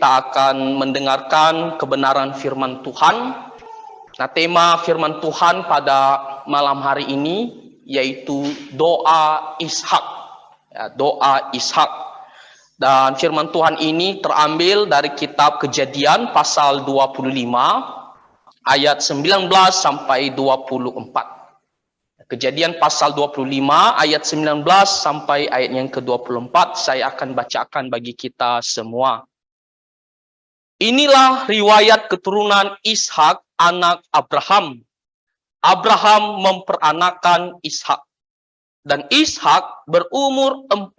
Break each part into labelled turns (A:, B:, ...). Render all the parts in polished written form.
A: kita akan mendengarkan kebenaran firman Tuhan. Nah, tema firman Tuhan pada malam hari ini yaitu doa Ishak. Ya, doa Ishak. Dan firman Tuhan ini terambil dari kitab Kejadian pasal 25 ayat 19 sampai 24. Kejadian pasal 25 ayat 19 sampai ayat yang ke-24 saya akan bacakan bagi kita semua. Inilah riwayat keturunan Ishak anak Abraham. Abraham memperanakan Ishak. Dan Ishak berumur 40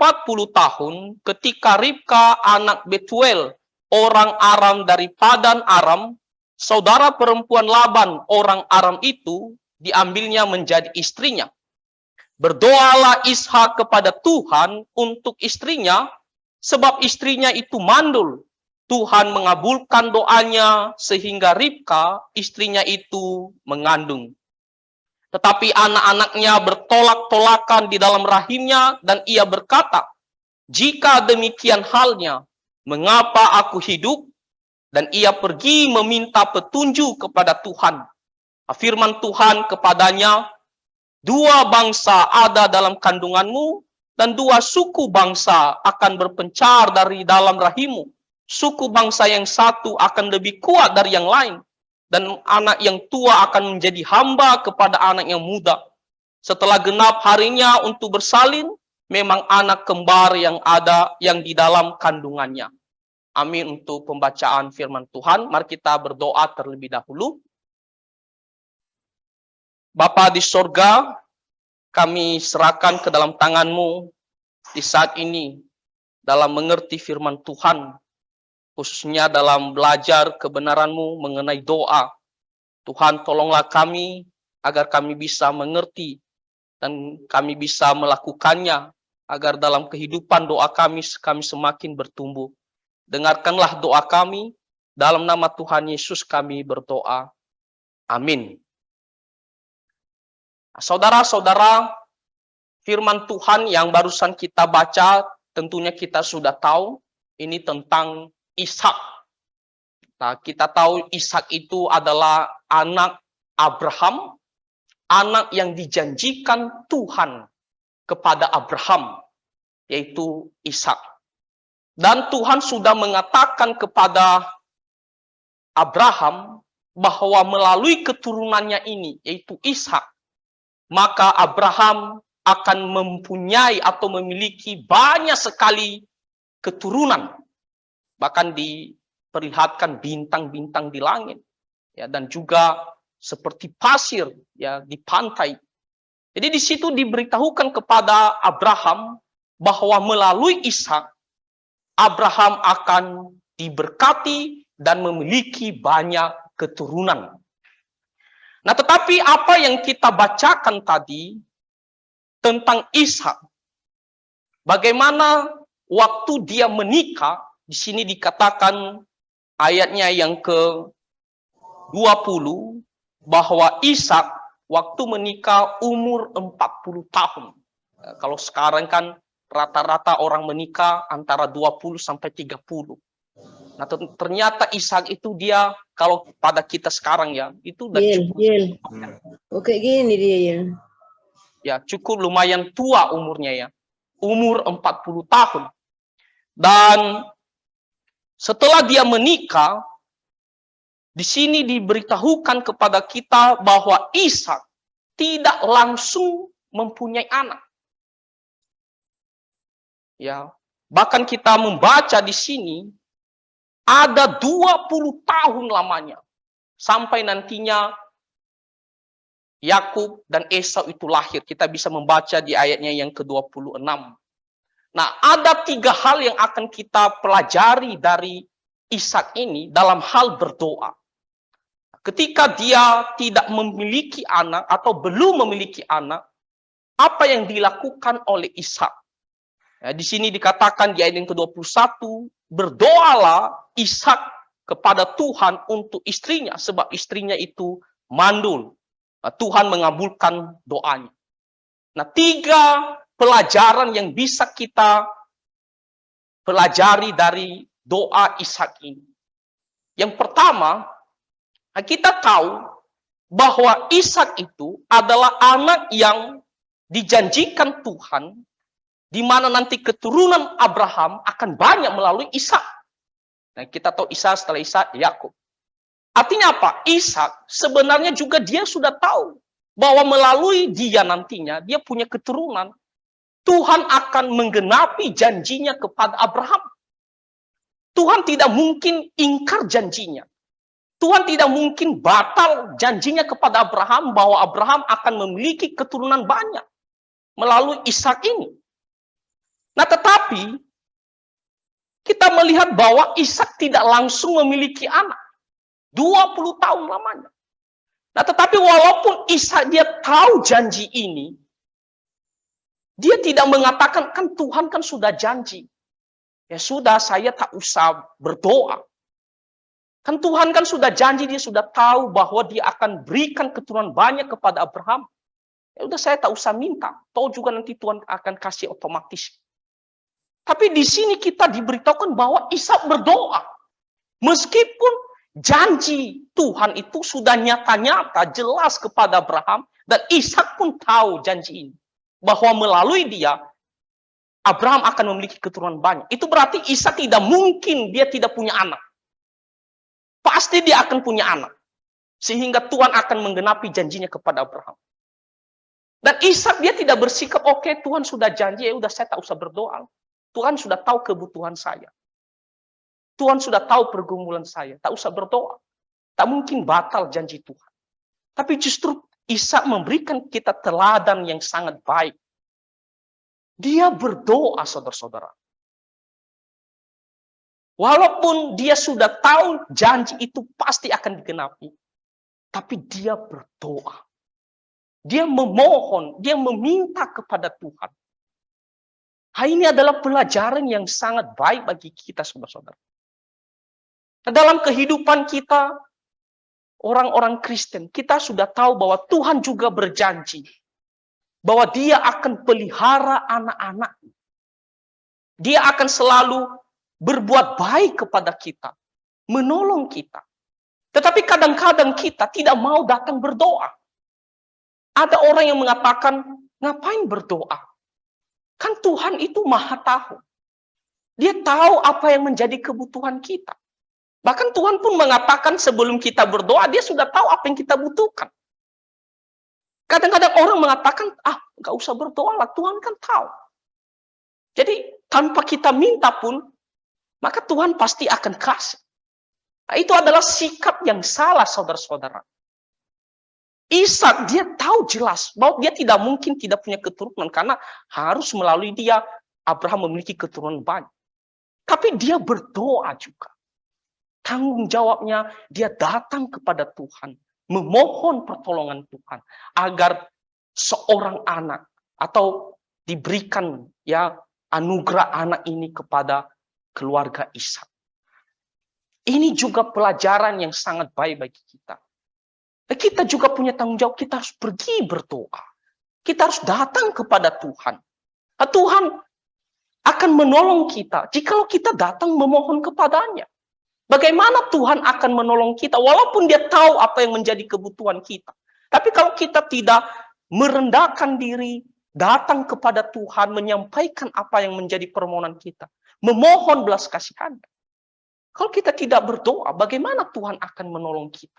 A: tahun ketika Ribka anak Betuel, orang Aram dari Padan Aram, saudara perempuan Laban orang Aram itu, diambilnya menjadi istrinya. Berdoalah Ishak kepada Tuhan untuk istrinya, sebab istrinya itu mandul. Tuhan mengabulkan doanya sehingga Ribka, istrinya itu mengandung. Tetapi anak-anaknya bertolak-tolakan di dalam rahimnya dan ia berkata, jika demikian halnya, mengapa aku hidup? Dan ia pergi meminta petunjuk kepada Tuhan. Firman Tuhan kepadanya, dua bangsa ada dalam kandunganmu, dan dua suku bangsa akan berpencar dari dalam rahimmu. Suku bangsa yang satu akan lebih kuat dari yang lain, dan anak yang tua akan menjadi hamba kepada anak yang muda. Setelah genap harinya untuk bersalin, memang anak kembar yang ada yang di dalam kandungannya. Amin untuk pembacaan firman Tuhan. Mari kita berdoa terlebih dahulu. Bapa di sorga, kami serahkan ke dalam tangan-Mu di saat ini dalam mengerti firman Tuhan, khususnya dalam belajar kebenaran-Mu mengenai doa. Tuhan, tolonglah kami agar kami bisa mengerti dan kami bisa melakukannya, agar dalam kehidupan doa kami semakin bertumbuh. Dengarkanlah doa kami, dalam nama Tuhan Yesus kami berdoa. Amin. Saudara-saudara, firman Tuhan yang barusan kita baca, tentunya kita sudah tahu, ini tentang Ishak. Nah, kita tahu Ishak itu adalah anak Abraham, anak yang dijanjikan Tuhan kepada Abraham, yaitu Ishak. Dan Tuhan sudah mengatakan kepada Abraham bahwa melalui keturunannya ini, yaitu Ishak, maka Abraham akan mempunyai atau memiliki banyak sekali keturunan. Bahkan diperlihatkan bintang-bintang di langit, ya, dan juga seperti pasir, ya, di pantai. Jadi di situ diberitahukan kepada Abraham bahwa melalui Ishak Abraham akan diberkati dan memiliki banyak keturunan. Nah, tetapi apa yang kita bacakan tadi tentang Ishak, bagaimana waktu dia menikah, di sini dikatakan ayatnya yang ke-20, bahwa Ishak waktu menikah umur 40 tahun. Kalau sekarang kan rata-rata orang menikah antara 20 sampai 30. Nah, ternyata Ishak itu dia, kalau pada kita sekarang ya, itu udah cukup.
B: Oke, gini dia ya.
A: Ya, cukup lumayan tua umurnya ya. Umur 40 tahun. Dan setelah dia menikah, di sini diberitahukan kepada kita bahwa Ishak tidak langsung mempunyai anak. Ya, bahkan kita membaca di sini ada 20 tahun lamanya sampai nantinya Yakub dan Esau itu lahir. Kita bisa membaca di ayatnya yang ke-26. Nah, ada 3 hal yang akan kita pelajari dari Ishak ini dalam hal berdoa. Ketika dia tidak memiliki anak atau belum memiliki anak, apa yang dilakukan oleh Ishak? Ya, di sini dikatakan di ayat yang ke-21, berdoalah Ishak kepada Tuhan untuk istrinya, sebab istrinya itu mandul. Nah, Tuhan mengabulkan doanya. Nah, 3 pelajaran yang bisa kita pelajari dari doa Ishak ini. Yang pertama, kita tahu bahwa Ishak itu adalah anak yang dijanjikan Tuhan, di mana nanti keturunan Abraham akan banyak melalui Ishak. Nah, kita tahu Ishak, setelah Ishak, Yakub. Artinya apa? Ishak sebenarnya juga dia sudah tahu bahwa melalui dia nantinya, dia punya keturunan. Tuhan akan menggenapi janjinya kepada Abraham. Tuhan tidak mungkin ingkar janjinya. Tuhan tidak mungkin batal janjinya kepada Abraham bahwa Abraham akan memiliki keturunan banyak melalui Ishak ini. Nah, tetapi kita melihat bahwa Ishak tidak langsung memiliki anak. 20 tahun lamanya. Nah, tetapi walaupun Ishak dia tahu janji ini, dia tidak mengatakan, kan Tuhan kan sudah janji. Ya sudah, saya tak usah berdoa. Kan Tuhan kan sudah janji, dia sudah tahu bahwa dia akan berikan keturunan banyak kepada Abraham. Ya udah, saya tak usah minta. Tahu juga nanti Tuhan akan kasih otomatis. Tapi di sini kita diberitahukan bahwa Ishak berdoa. Meskipun janji Tuhan itu sudah nyata-nyata jelas kepada Abraham, dan Ishak pun tahu janji ini. Bahwa melalui dia, Abraham akan memiliki keturunan banyak. Itu berarti Ishak tidak mungkin dia tidak punya anak. Pasti dia akan punya anak. Sehingga Tuhan akan menggenapi janjinya kepada Abraham. Dan Ishak dia tidak bersikap, oke, Tuhan sudah janji, ya udah saya tak usah berdoa. Tuhan sudah tahu kebutuhan saya. Tuhan sudah tahu pergumulan saya. Tak usah berdoa. Tak mungkin batal janji Tuhan. Tapi justru Ishak memberikan kita teladan yang sangat baik. Dia berdoa, saudara-saudara. Walaupun dia sudah tahu janji itu pasti akan digenapi. Tapi dia berdoa. Dia memohon, dia meminta kepada Tuhan. Hal ini adalah pelajaran yang sangat baik bagi kita, saudara-saudara. Dalam kehidupan kita, orang-orang Kristen, kita sudah tahu bahwa Tuhan juga berjanji bahwa dia akan pelihara anak-anak. Dia akan selalu berbuat baik kepada kita, menolong kita. Tetapi kadang-kadang kita tidak mau datang berdoa. Ada orang yang mengatakan, ngapain berdoa? Kan Tuhan itu maha tahu. Dia tahu apa yang menjadi kebutuhan kita. Bahkan Tuhan pun mengatakan sebelum kita berdoa, dia sudah tahu apa yang kita butuhkan. Kadang-kadang orang mengatakan, nggak usah berdoa lah, Tuhan kan tahu. Jadi tanpa kita minta pun, maka Tuhan pasti akan kasih. Nah, itu adalah sikap yang salah, saudara-saudara. Ishak dia tahu jelas bahwa dia tidak mungkin tidak punya keturunan karena harus melalui dia Abraham memiliki keturunan banyak. Tapi dia berdoa juga. Tanggung jawabnya dia datang kepada Tuhan, memohon pertolongan Tuhan agar seorang anak atau diberikan ya anugerah anak ini kepada keluarga Ishak. Ini juga pelajaran yang sangat baik bagi kita. Kita juga punya tanggung jawab, kita harus pergi berdoa. Kita harus datang kepada Tuhan. Tuhan akan menolong kita jikalau kita datang memohon kepadanya. Bagaimana Tuhan akan menolong kita walaupun dia tahu apa yang menjadi kebutuhan kita. Tapi kalau kita tidak merendahkan diri, datang kepada Tuhan, menyampaikan apa yang menjadi permohonan kita, memohon belas kasihan. Kalau kita tidak berdoa, bagaimana Tuhan akan menolong kita?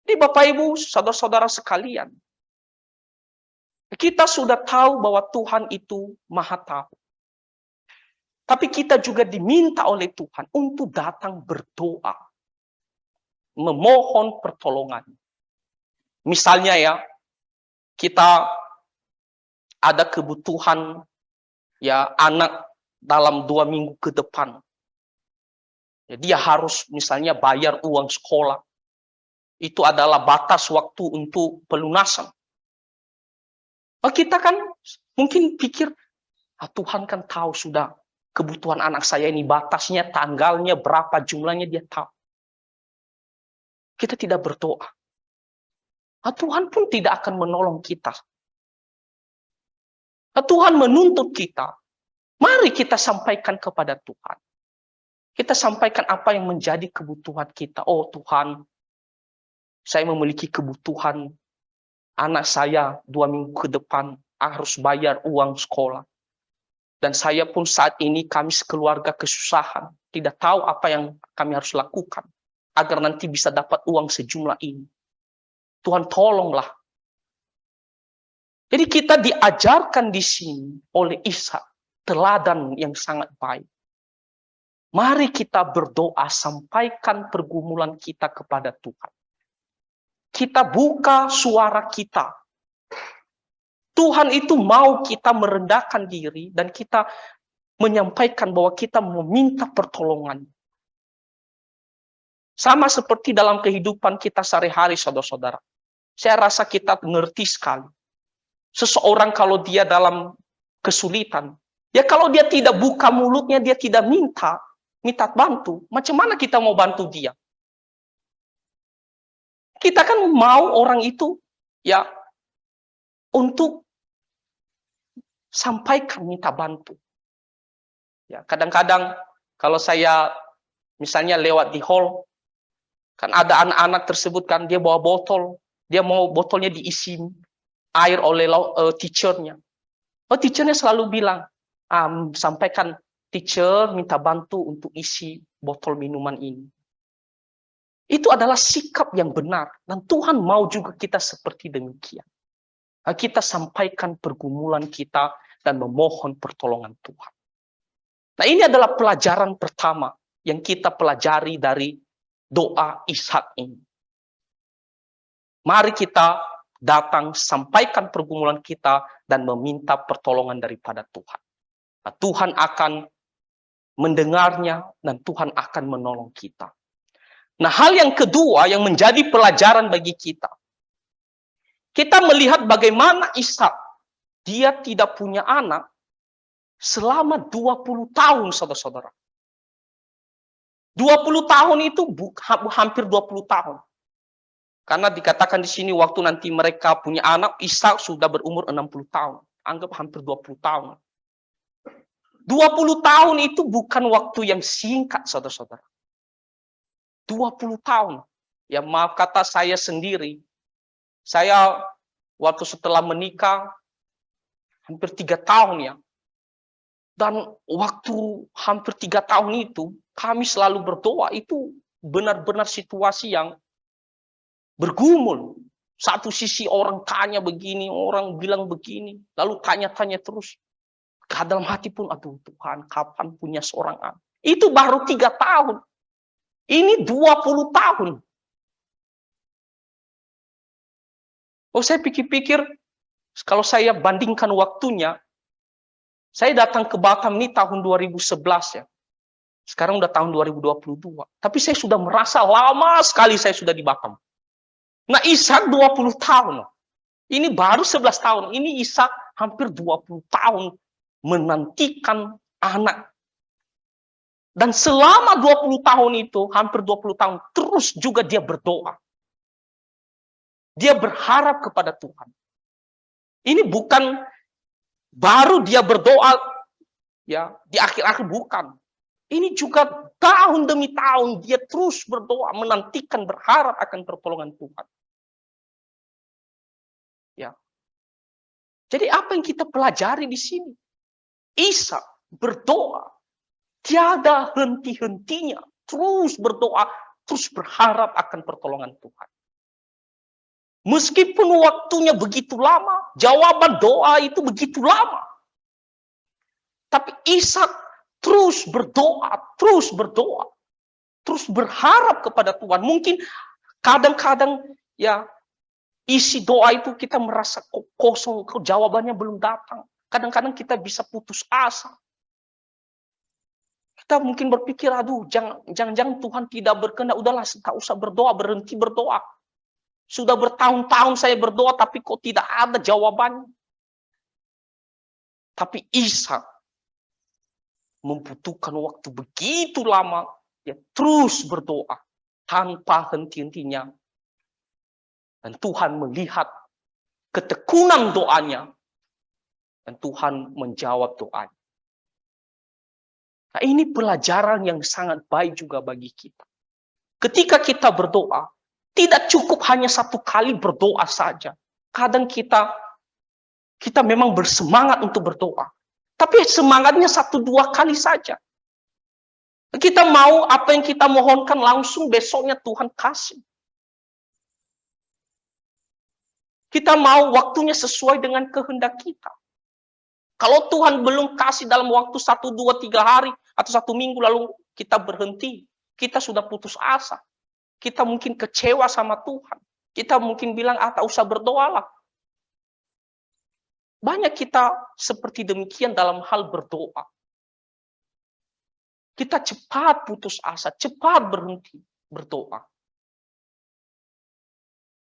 A: Jadi Bapak Ibu, saudara-saudara sekalian, kita sudah tahu bahwa Tuhan itu maha tahu. Tapi kita juga diminta oleh Tuhan untuk datang berdoa. Memohon pertolongan. Misalnya ya, kita ada kebutuhan ya anak dalam 2 minggu ke depan. Ya, dia harus misalnya bayar uang sekolah. Itu adalah batas waktu untuk pelunasan. Kita kan mungkin pikir, Tuhan kan tahu sudah kebutuhan anak saya ini, batasnya, tanggalnya, berapa jumlahnya dia tahu. Kita tidak berdoa. Tuhan pun tidak akan menolong kita. Tuhan menuntut kita Mari kita sampaikan kepada Tuhan. Kita sampaikan apa yang menjadi kebutuhan kita. Oh Tuhan, saya memiliki kebutuhan. Anak saya 2 minggu ke depan harus bayar uang sekolah. Dan saya pun saat ini kami sekeluarga kesusahan. Tidak tahu apa yang kami harus lakukan. Agar nanti bisa dapat uang sejumlah ini. Tuhan tolonglah. Jadi kita diajarkan di sini oleh Ishak. Teladan yang sangat baik. Mari kita berdoa, sampaikan pergumulan kita kepada Tuhan. Kita buka suara kita. Tuhan itu mau kita merendahkan diri dan kita menyampaikan bahwa kita meminta pertolongan. Sama seperti dalam kehidupan kita sehari-hari, saudara-saudara. Saya rasa kita mengerti sekali. Seseorang kalau dia dalam kesulitan, ya kalau dia tidak buka mulutnya, dia tidak minta bantu, macam mana kita mau bantu dia? Kita kan mau orang itu ya untuk sampaikan minta bantu. Ya, kadang-kadang kalau saya misalnya lewat di hall, kan ada anak-anak tersebut kan dia bawa botol, dia mau botolnya diisi air oleh teachernya. Oh, teachernya selalu bilang, sampaikan teacher minta bantu untuk isi botol minuman ini. Itu adalah sikap yang benar. Dan Tuhan mau juga kita seperti demikian. Kita sampaikan pergumulan kita dan memohon pertolongan Tuhan. Nah, ini adalah pelajaran pertama yang kita pelajari dari doa Ishak ini. Mari kita datang, sampaikan pergumulan kita dan meminta pertolongan daripada Tuhan. Nah, Tuhan akan mendengarnya dan Tuhan akan menolong kita. Nah, hal yang kedua yang menjadi pelajaran bagi kita. Kita melihat bagaimana Ishak, dia tidak punya anak selama 20 tahun, saudara-saudara. 20 tahun itu hampir 20 tahun. Karena dikatakan di sini waktu nanti mereka punya anak, Ishak sudah berumur 60 tahun. Anggap hampir 20 tahun. 20 tahun itu bukan waktu yang singkat, saudara-saudara. 20 tahun. Ya maaf kata saya sendiri. Saya waktu setelah menikah, hampir 3 tahun ya. Dan waktu hampir 3 tahun itu, kami selalu berdoa. Itu benar-benar situasi yang bergumul. Satu sisi orang tanya begini, orang bilang begini. Lalu tanya-tanya terus. Dalam hati pun, aduh Tuhan, kapan punya seorang anak? Itu baru 3 tahun. Ini 20 tahun. Oh, saya pikir-pikir, kalau saya bandingkan waktunya, saya datang ke Batam ini tahun 2011 ya. Sekarang udah tahun 2022. Tapi saya sudah merasa lama sekali saya sudah di Batam. Nah, Ishak 20 tahun. Ini baru 11 tahun. Ini Ishak hampir 20 tahun menantikan anak. Dan selama 20 tahun itu, hampir 20 tahun, terus juga dia berdoa. Dia berharap kepada Tuhan. Ini bukan baru dia berdoa ya di akhir-akhir, bukan. Ini juga tahun demi tahun dia terus berdoa, menantikan, berharap akan pertolongan Tuhan. Ya. Jadi apa yang kita pelajari di sini? Ishak berdoa, tiada henti-hentinya, terus berdoa, terus berharap akan pertolongan Tuhan. Meskipun waktunya begitu lama, jawaban doa itu begitu lama. Tapi Ishak terus berdoa, terus berdoa, terus berharap kepada Tuhan. Mungkin kadang-kadang ya isi doa itu kita merasa kosong, jawabannya belum datang. Kadang-kadang kita bisa putus asa. Kita mungkin berpikir, aduh, jangan-jangan Tuhan tidak berkehendak, udahlah, tak usah berdoa, berhenti berdoa. Sudah bertahun-tahun saya berdoa, tapi kok tidak ada jawabannya. Tapi Ishak membutuhkan waktu begitu lama, dia terus berdoa, tanpa henti-hentinya. Dan Tuhan melihat ketekunan doanya, dan Tuhan menjawab doanya. Nah, ini pelajaran yang sangat baik juga bagi kita. Ketika kita berdoa, tidak cukup hanya satu kali berdoa saja. Kadang kita memang bersemangat untuk berdoa. Tapi semangatnya 1-2 kali saja. Kita mau apa yang kita mohonkan langsung besoknya Tuhan kasih. Kita mau waktunya sesuai dengan kehendak kita. Kalau Tuhan belum kasih dalam waktu 1, 2, 3 hari atau 1 minggu lalu kita berhenti, kita sudah putus asa. Kita mungkin kecewa sama Tuhan. Kita mungkin bilang, tak usah berdoalah. Banyak kita seperti demikian dalam hal berdoa. Kita cepat putus asa, cepat berhenti berdoa.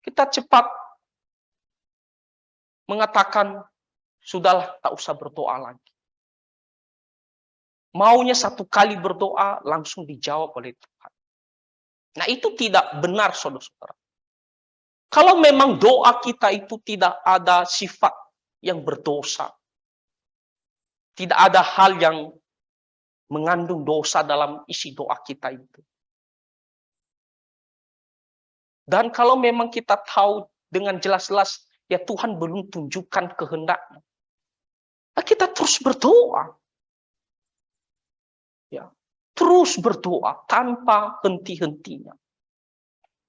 A: Kita cepat mengatakan, sudahlah, tak usah berdoa lagi. Maunya 1 kali berdoa, langsung dijawab oleh Tuhan. Nah, itu tidak benar, saudara-saudara. Kalau memang doa kita itu tidak ada sifat yang berdosa, tidak ada hal yang mengandung dosa dalam isi doa kita itu. Dan kalau memang kita tahu dengan jelas-jelas, ya Tuhan belum tunjukkan kehendaknya, kita terus berdoa. Ya, terus berdoa tanpa henti-hentinya.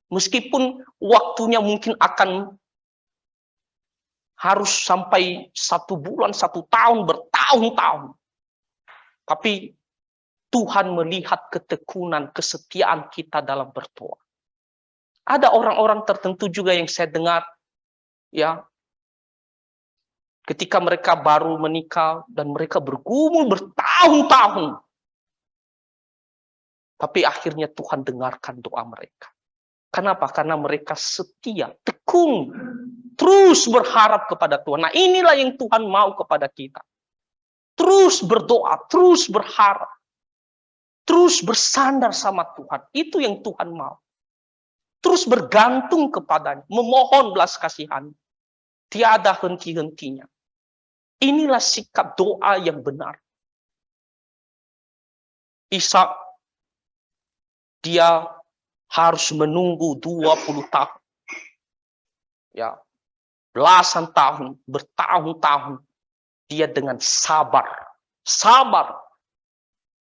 A: Meskipun waktunya mungkin akan harus sampai 1 bulan, 1 tahun, bertahun-tahun. Tapi Tuhan melihat ketekunan, kesetiaan kita dalam berdoa. Ada orang-orang tertentu juga yang saya dengar, ya, ketika mereka baru menikah dan mereka bergumul bertahun-tahun. Tapi akhirnya Tuhan dengarkan doa mereka. Kenapa? Karena mereka setia, tekun, terus berharap kepada Tuhan. Nah, inilah yang Tuhan mau kepada kita. Terus berdoa, terus berharap, terus bersandar sama Tuhan. Itu yang Tuhan mau. Terus bergantung kepadanya, memohon belas kasihan. Tiada henti-hentinya. Inilah sikap doa yang benar. Ishak, dia harus menunggu 20 tahun. Ya, belasan tahun, bertahun-tahun. Dia dengan sabar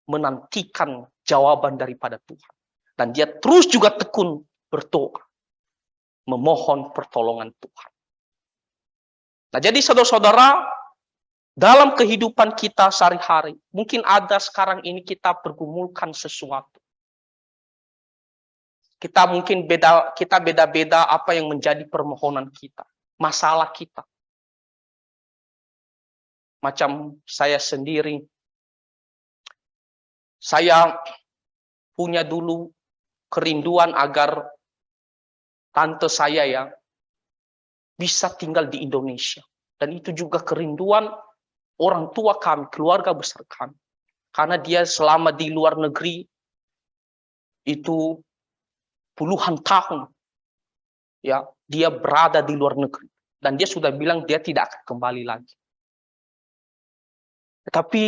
A: menantikan jawaban daripada Tuhan. Dan dia terus juga tekun berdoa, memohon pertolongan Tuhan. Nah, jadi saudara-saudara, dalam kehidupan kita sehari-hari, mungkin ada sekarang ini kita pergumulkan sesuatu. Kita mungkin beda-beda apa yang menjadi permohonan kita, masalah kita. Macam saya sendiri, saya punya dulu kerinduan agar tante saya ya bisa tinggal di Indonesia. Dan itu juga kerinduan orang tua kami, keluarga besar kami. Karena dia selama di luar negeri itu puluhan tahun, ya, dia berada di luar negeri dan dia sudah bilang dia tidak akan kembali lagi. Tetapi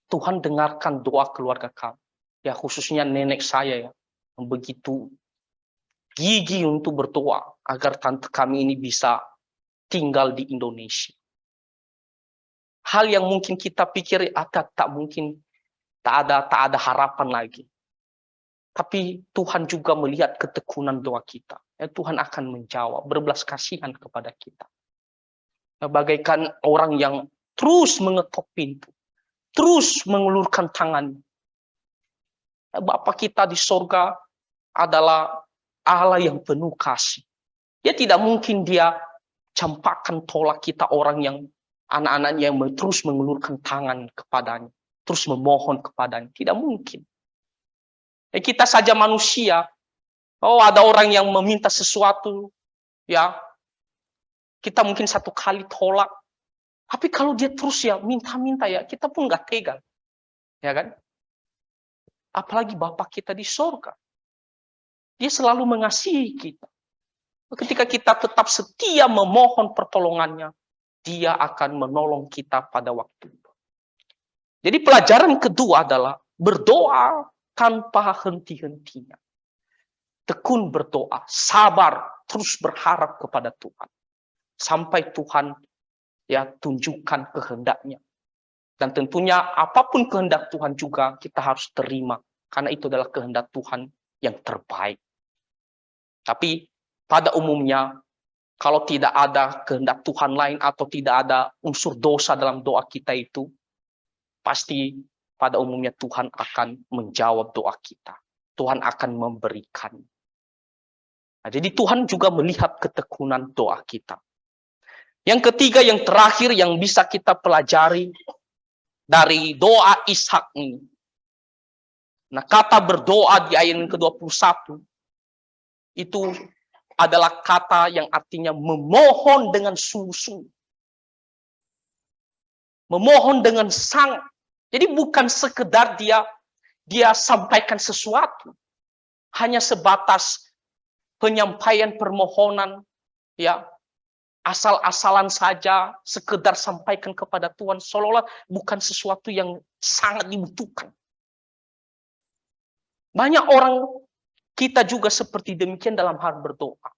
A: Tuhan dengarkan doa keluarga kami, ya khususnya nenek saya ya, yang begitu gigih untuk berdoa agar tante kami ini bisa tinggal di Indonesia. Hal yang mungkin kita pikir tak mungkin, tak ada harapan lagi. Tapi Tuhan juga melihat ketekunan doa kita. Ya, Tuhan akan menjawab, berbelas kasihan kepada kita. Ya, bagaikan orang yang terus mengetok pintu, terus mengulurkan tangan. Ya, Bapa kita di sorga adalah Allah yang penuh kasih. Dia tidak mungkin dia campakkan tolak kita orang yang anak-anaknya yang terus mengulurkan tangan kepadanya, terus memohon kepadanya. Tidak mungkin. Kita saja manusia. Oh, ada orang yang meminta sesuatu, ya kita mungkin 1 kali tolak. Tapi kalau dia terus ya minta-minta ya, kita pun nggak tega, ya kan? Apalagi Bapa kita di sorga, dia selalu mengasihi kita. Ketika kita tetap setia memohon pertolongannya, dia akan menolong kita pada waktu itu. Jadi pelajaran kedua adalah berdoa tanpa henti-hentinya. Tekun berdoa, sabar, terus berharap kepada Tuhan. Sampai Tuhan ya tunjukkan kehendaknya. Dan tentunya apapun kehendak Tuhan juga kita harus terima. Karena itu adalah kehendak Tuhan yang terbaik. Tapi pada umumnya, kalau tidak ada kehendak Tuhan lain atau tidak ada unsur dosa dalam doa kita itu, pasti pada umumnya Tuhan akan menjawab doa kita. Tuhan akan memberikan. Nah, jadi Tuhan juga melihat ketekunan doa kita. Yang ketiga, yang terakhir yang bisa kita pelajari dari doa Ishak ini. Nah, kata berdoa di ayat ke-21 itu adalah kata yang artinya memohon dengan sungguh-sungguh. Memohon dengan sangat. Jadi bukan sekedar dia sampaikan sesuatu. Hanya sebatas penyampaian permohonan, ya, asal-asalan saja, sekedar sampaikan kepada Tuhan, seolah-olah bukan sesuatu yang sangat dibutuhkan. Banyak orang kita juga seperti demikian dalam hal berdoa.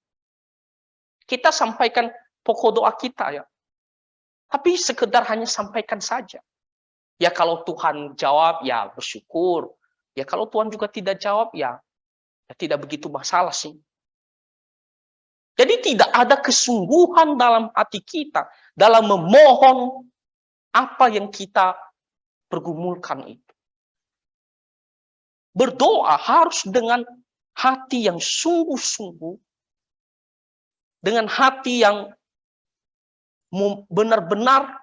A: Kita sampaikan pokok doa kita, ya, tapi sekedar hanya sampaikan saja. Ya kalau Tuhan jawab, ya bersyukur. Ya kalau Tuhan juga tidak jawab, ya tidak begitu masalah sih. Jadi tidak ada kesungguhan dalam hati kita dalam memohon apa yang kita pergumulkan itu. Berdoa harus dengan hati yang sungguh-sungguh, dengan hati yang benar-benar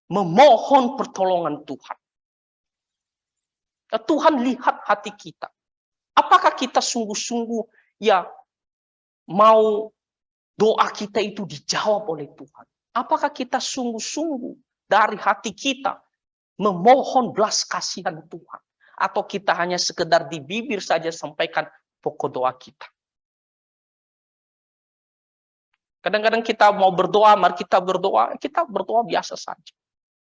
A: memohon pertolongan Tuhan. Tuhan lihat hati kita. Apakah kita sungguh-sungguh ya mau doa kita itu dijawab oleh Tuhan? Apakah kita sungguh-sungguh dari hati kita memohon belas kasihan Tuhan? Atau kita hanya sekedar di bibir saja sampaikan pokok doa kita? Kadang-kadang kita mau berdoa, mari kita berdoa biasa saja.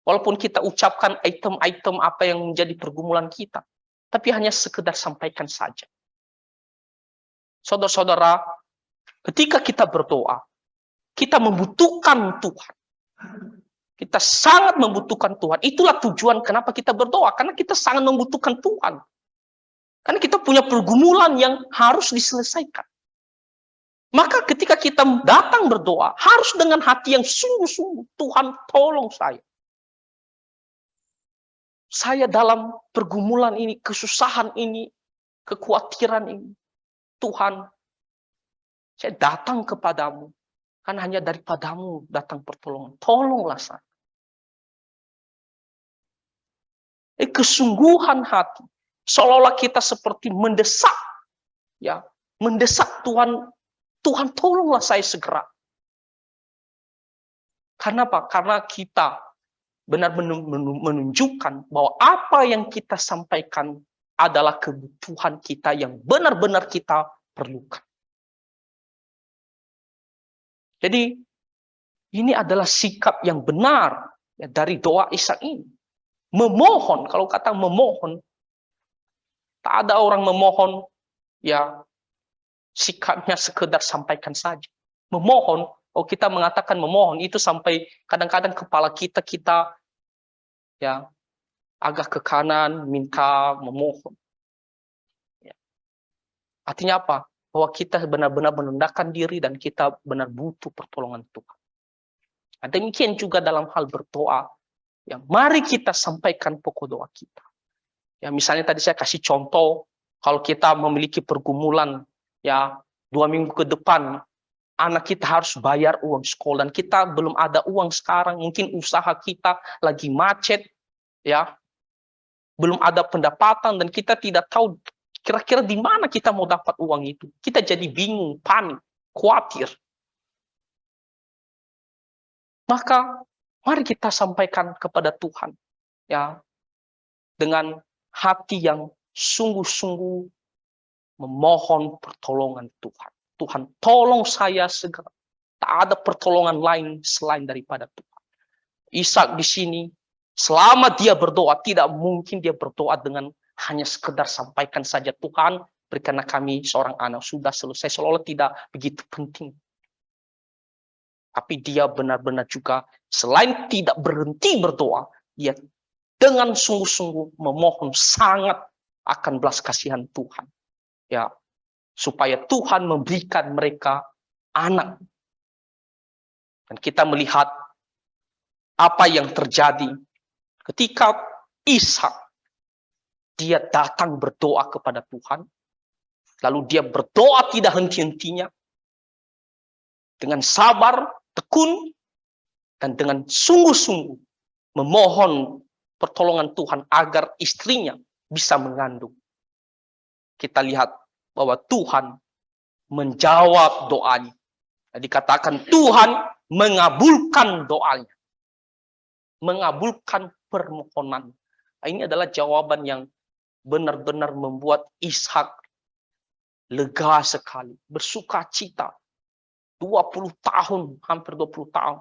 A: Walaupun kita ucapkan item-item apa yang menjadi pergumulan kita, tapi hanya sekedar sampaikan saja. Saudara-saudara, ketika kita berdoa, kita membutuhkan Tuhan. Kita sangat membutuhkan Tuhan. Itulah tujuan kenapa kita berdoa. Karena kita sangat membutuhkan Tuhan. Karena kita punya pergumulan yang harus diselesaikan. Maka ketika kita datang berdoa, harus dengan hati yang sungguh-sungguh. Tuhan, tolong saya. Saya dalam pergumulan ini, kesusahan ini, kekhawatiran ini. Tuhan, saya datang kepadamu. Kan hanya daripadamu datang pertolongan. Tolonglah saya. Kesungguhan hati. Seolah-olah kita seperti mendesak. Ya, mendesak Tuhan. Tuhan tolonglah saya segera. Karena apa? Karena kita benar-benar menunjukkan bahwa apa yang kita sampaikan adalah kebutuhan kita yang benar-benar kita perlukan. Jadi ini adalah sikap yang benar ya, dari doa Ishak ini. Memohon, kalau kata memohon, tak ada orang memohon ya sikapnya sekedar sampaikan saja. Memohon, kita mengatakan memohon itu sampai kadang-kadang kepala kita ya agak ke kanan minta memohon. Ya. Artinya apa? Bahwa kita benar-benar menundukkan diri dan kita benar butuh pertolongan Tuhan. Demikian juga dalam hal berdoa. Ya, mari kita sampaikan pokok doa kita. Ya, misalnya tadi saya kasih contoh, kalau kita memiliki pergumulan, ya 2 minggu ke depan, anak kita harus bayar uang sekolah dan kita belum ada uang sekarang, mungkin usaha kita lagi macet, ya belum ada pendapatan dan kita tidak tahu kira-kira di mana kita mau dapat uang itu. Kita jadi bingung, panik, khawatir. Maka mari kita sampaikan kepada Tuhan, ya, dengan hati yang sungguh-sungguh memohon pertolongan Tuhan. Tuhan, tolong saya segera. Tak ada pertolongan lain selain daripada Tuhan. Ishak di sini Selama dia berdoa, tidak mungkin dia berdoa dengan hanya sekedar sampaikan saja, Tuhan, berikanlah kami seorang anak. Sudah selesai, seolah-olah tidak begitu penting. Tapi dia benar-benar juga, selain tidak berhenti berdoa, dia dengan sungguh-sungguh memohon sangat akan belas kasihan Tuhan. Ya, supaya Tuhan memberikan mereka anak. Dan kita melihat apa yang terjadi ketika Ishak, dia datang berdoa kepada Tuhan, lalu dia berdoa tidak henti-hentinya, dengan sabar, tekun, dan dengan sungguh-sungguh memohon pertolongan Tuhan agar istrinya bisa mengandung. Kita lihat bahwa Tuhan menjawab doanya. Dikatakan Tuhan mengabulkan doanya. Mengabulkan permohonan. Ini adalah jawaban yang benar-benar membuat Ishak lega sekali, bersuka cita. 20 tahun, hampir 20 tahun.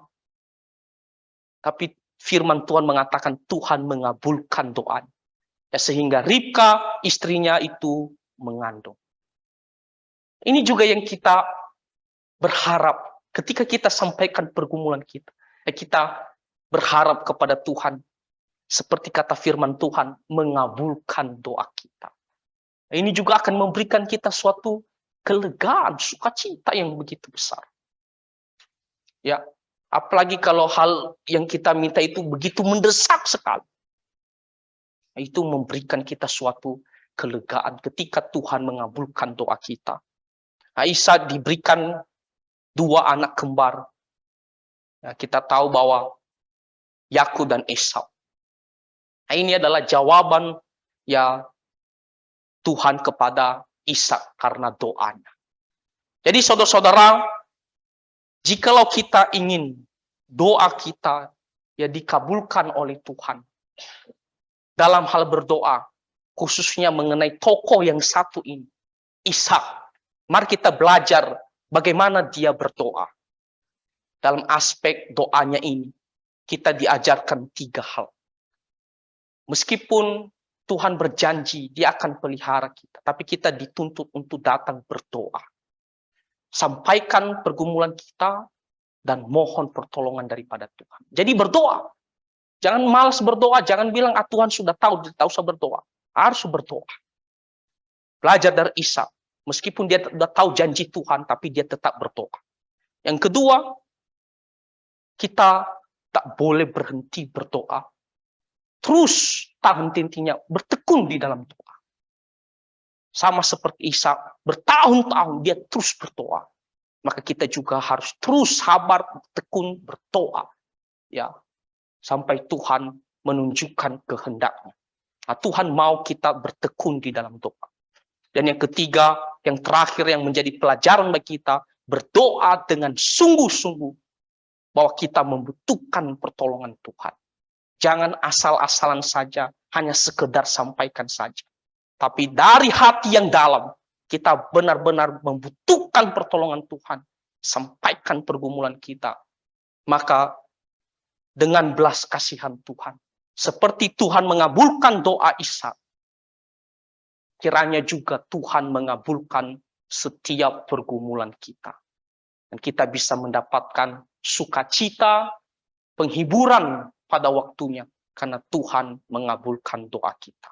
A: Tapi firman Tuhan mengatakan Tuhan mengabulkan doanya. Ya, sehingga Ribka istrinya itu mengandung. Ini juga yang kita berharap ketika kita sampaikan pergumulan kita. Kita berharap kepada Tuhan, seperti kata firman Tuhan, mengabulkan doa kita. Ini juga akan memberikan kita suatu kelegaan, sukacita yang begitu besar. Ya, apalagi kalau hal yang kita minta itu begitu mendesak sekali. Itu memberikan kita suatu kelegaan ketika Tuhan mengabulkan doa kita. Ishak diberikan 2 anak kembar. Ya, kita tahu bahwa Yakub dan Esau. Ini adalah jawaban ya Tuhan kepada Ishak karena doanya. Jadi saudara-saudara, jikalau kita ingin doa kita ya dikabulkan oleh Tuhan dalam hal berdoa, khususnya mengenai tokoh yang satu ini, Ishak, mari kita belajar bagaimana dia berdoa. Dalam aspek doanya ini, kita diajarkan 3 hal. Meskipun Tuhan berjanji dia akan pelihara kita, tapi kita dituntut untuk datang berdoa. Sampaikan pergumulan kita dan mohon pertolongan daripada Tuhan. Jadi berdoa. Jangan malas berdoa, jangan bilang Tuhan sudah tahu, tidak usah berdoa. Harus berdoa. Belajar dari Ishak. Meskipun dia sudah tahu janji Tuhan, tapi dia tetap berdoa. Yang kedua, kita tak boleh berhenti berdoa. Terus tak henti-hentinya bertekun di dalam doa. Sama seperti Ishak, bertahun-tahun dia terus berdoa. Maka kita juga harus terus sabar, tekun berdoa. Ya, sampai Tuhan menunjukkan kehendaknya. Nah, Tuhan mau kita bertekun di dalam doa. Dan yang ketiga, yang terakhir yang menjadi pelajaran bagi kita, berdoa dengan sungguh-sungguh bahwa kita membutuhkan pertolongan Tuhan. Jangan asal-asalan saja, hanya sekedar sampaikan saja. Tapi dari hati yang dalam, kita benar-benar membutuhkan pertolongan Tuhan. Sampaikan pergumulan kita. Maka dengan belas kasihan Tuhan, seperti Tuhan mengabulkan doa Ishak, kiranya juga Tuhan mengabulkan setiap pergumulan kita. Dan kita bisa mendapatkan sukacita, penghiburan pada waktunya, karena Tuhan mengabulkan doa kita.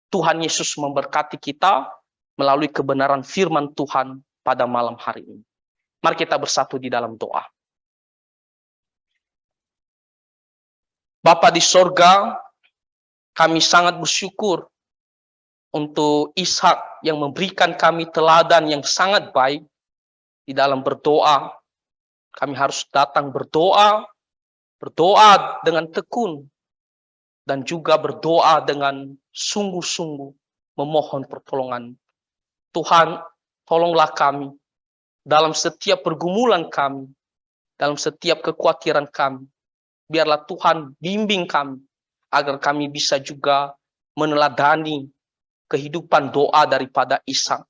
A: Tuhan Yesus memberkati kita melalui kebenaran firman Tuhan pada malam hari ini. Mari kita bersatu di dalam doa. Bapa di sorga, kami sangat bersyukur untuk Ishak yang memberikan kami teladan yang sangat baik di dalam berdoa. Kami harus datang berdoa dengan tekun, dan juga berdoa dengan sungguh-sungguh memohon pertolongan. Tuhan, tolonglah kami dalam setiap pergumulan kami, dalam setiap kekhawatiran kami. Biarlah Tuhan bimbing kami, agar kami bisa juga meneladani kehidupan doa daripada Ishak.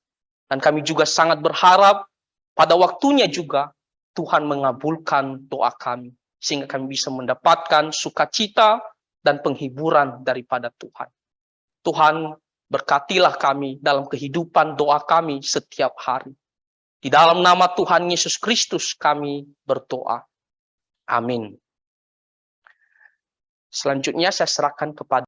A: Dan kami juga sangat berharap pada waktunya juga Tuhan mengabulkan doa kami. sehingga kami bisa mendapatkan sukacita dan penghiburan daripada Tuhan. Tuhan, berkatilah kami dalam kehidupan doa kami setiap hari. Di dalam nama Tuhan Yesus Kristus kami berdoa. Amin. Selanjutnya saya serahkan kepada